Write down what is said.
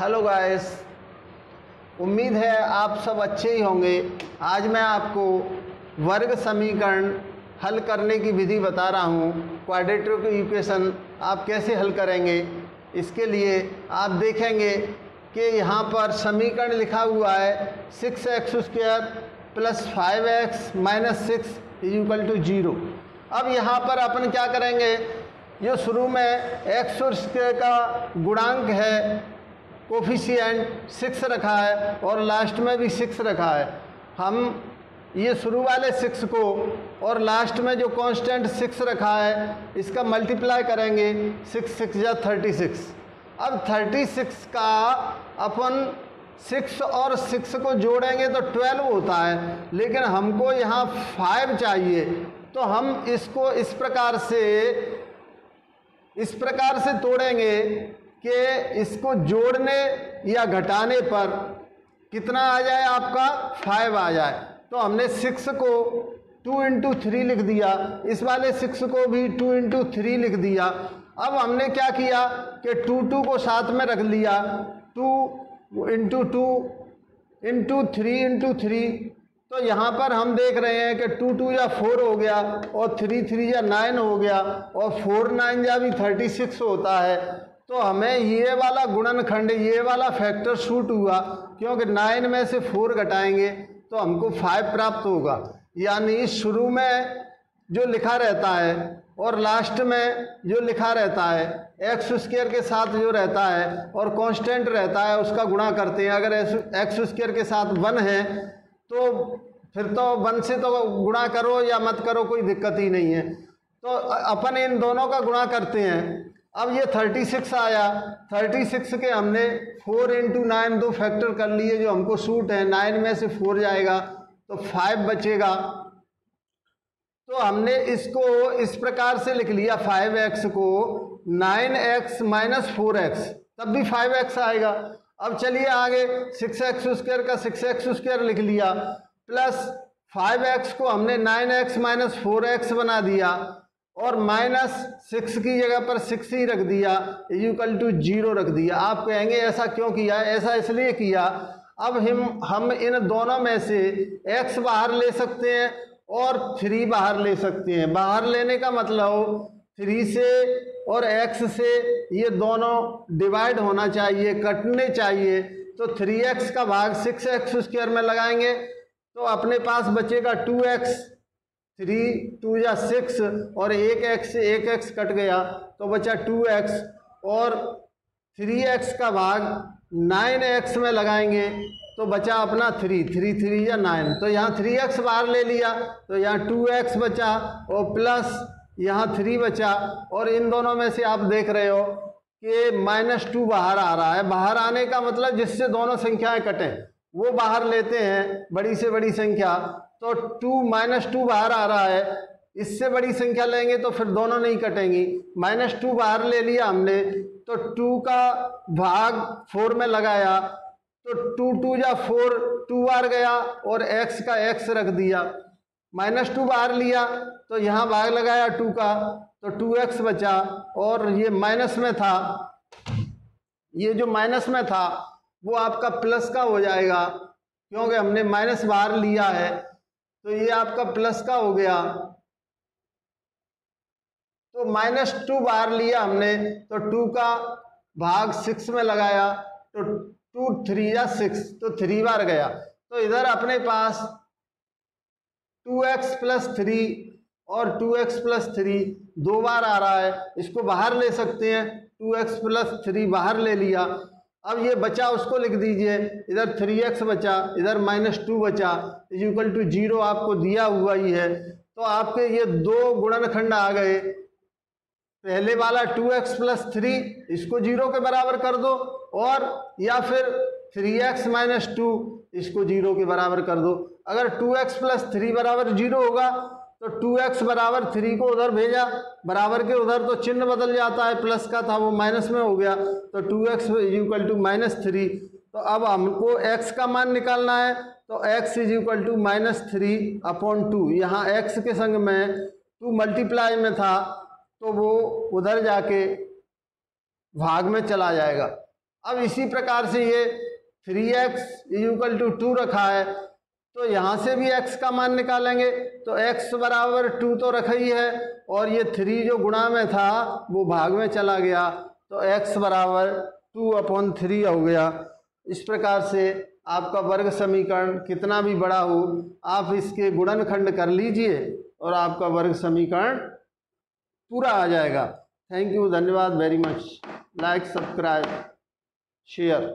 Hello guys, उम्मीद है आप सब अच्छे ही होंगे। आज मैं आपको वर्ग समीकरण हल करने की विधि बता रहा हूँ। क्वाड्रेटिक इक्वेशन आप कैसे हल करेंगे, इसके लिए आप देखेंगे कि यहाँ पर समीकरण लिखा हुआ है 6x² + 5x - 6 = 0। अब यहाँ पर अपन क्या करेंगे, ये शुरू में x² का गुणांक है, कोफिशिएंट 6 रखा है और लास्ट में भी 6 रखा है। हम ये शुरू वाले 6 को और लास्ट में जो कांस्टेंट 6 रखा है इसका मल्टीप्लाई करेंगे। 6 6 या 36। अब 36 का अपन 6 और 6 को जोड़ेंगे तो 12 होता है, लेकिन हमको यहाँ 5 चाहिए। तो हम इसको इस प्रकार से तोड़ेंगे कि इसको जोड़ने या घटाने पर कितना आ जाए, आपका 5 आ जाए। तो हमने 6 को 2 × 3 लिख दिया, इस वाले 6 को भी 2 × 3 लिख दिया। अब हमने क्या किया कि 2 को साथ में रख लिया, 2 × 2 × 3 × 3। तो यहाँ पर हम देख रहे हैं कि 2 2 या 4 हो गया और 3 3 या 9 हो गया और 4 9 या भी 36 होता है। तो हमें ये वाला गुणनखंड, ये वाला फैक्टर शूट हुआ, क्योंकि 9 में से 4 घटाएंगे तो हमको 5 प्राप्त होगा। यानी शुरू में जो लिखा रहता है और लास्ट में जो लिखा रहता है, x² के साथ जो रहता है और कांस्टेंट रहता है उसका गुणा करते हैं। अगर x² के साथ 1 है तो फिर तो 1 से तो गुणा करो या मत करो, कोई दिक्कत ही नहीं है। तो अपन इन दोनों का गुणा करते हैं। अब ये 36 आया, 36 के हमने 4 × 9 दो फैक्टर कर लिए जो हमको सूट है। 9 में से 4 जाएगा तो 5 बचेगा। तो हमने इसको इस प्रकार से लिख लिया, 5x को 9x - 4x, तब भी 5x आएगा। अब चलिए आगे, 6x² का 6x² लिख लिया, प्लस 5x को हमने 9x - 4x बना दिया और -6 की जगह पर 6 ही रख दिया, = 0 रख दिया। आप कहेंगे ऐसा क्यों किया? ऐसा इसलिए किया, अब हम इन दोनों में से x बाहर ले सकते हैं और 3 बाहर ले सकते हैं। बाहर लेने का मतलब 3 से और x से ये दोनों डिवाइड होना चाहिए, कटने चाहिए। तो 3x का भाग 6x² में लगाएंगे तो अपने पास बचेगा 2x, 3 2 या 6 और 1x से 1x कट गया तो बचा 2x, और 3x का भाग 9x में लगाएंगे तो बचा अपना 3 3 3 या 9। तो यहाँ 3x बाहर ले लिया तो यहाँ 2x बचा और प्लस यहाँ 3 बचा। और इन दोनों में से आप देख रहे हो कि -2 बाहर आ रहा है। बाहर आने का मतलब जिससे दोनों संख्याएं कटें वो बाहर लेते हैं, बड़ी से बड़ी संख्या। तो 2 बाहर आ रहा है, इससे बड़ी संख्या लेंगे तो फिर दोनों नहीं कटेंगी। -2 बाहर ले लिया हमने तो 2 का भाग 4 में लगाया तो 2 2 या 4, 2 बार गया और x का x रख दिया। -2 बाहर लिया तो यहाँ भाग लगाया 2 का तो 2x बचा, और ये माइनस में था, ये जो माइनस में था वो आपका प्लस का हो जाएगा, क्योंकि हमने माइनस बाहर लिया है तो ये आपका प्लस का हो गया। तो -2 बाहर लिया हमने तो 2 का भाग 6 में लगाया तो 2 3 या 6, तो 3 बार गया। तो इधर अपने पास 2x + 3 और 2x + 3 2 बार आ रहा है, इसको बाहर ले सकते हैं। 2x + 3 बाहर ले लिया। अब ये बचा उसको लिख दीजिए, इधर 3x बचा, इधर -2 बचा, = 0 आपको दिया हुआ ही है। तो आपके ये दो गुणनखंड आ गए। पहले वाला 2x + 3 इसको 0 के बराबर कर दो, और या फिर 3x - 2 इसको 0 के बराबर कर दो। अगर 2x + 3 = 0 होगा तो 2x = 3 को उधर भेजा, बराबर के उधर तो चिन्ह बदल जाता है, प्लस का था वो माइनस में हो गया तो 2x = -3। तो अब हमको x का मान निकालना है तो x = -3/2। यहाँ x के संग में 2 मल्टीप्लाई में था तो वो उधर जाके भाग में चला जाएगा। अब इसी प्रकार से ये 3x = 2 रखा है, तो यहाँ से भी x का मान निकालेंगे। तो x बराबर 2 तो रखा ही है, और ये 3 जो गुणा में था वो भाग में चला गया, तो x बराबर 2/3 हो गया। इस प्रकार से आपका वर्ग समीकरण कितना भी बड़ा हो, आप इसके गुणनखंड कर लीजिए और आपका वर्ग समीकरण पूरा आ जाएगा। थैंक यू, धन्यवाद very much. Like, subscribe, share.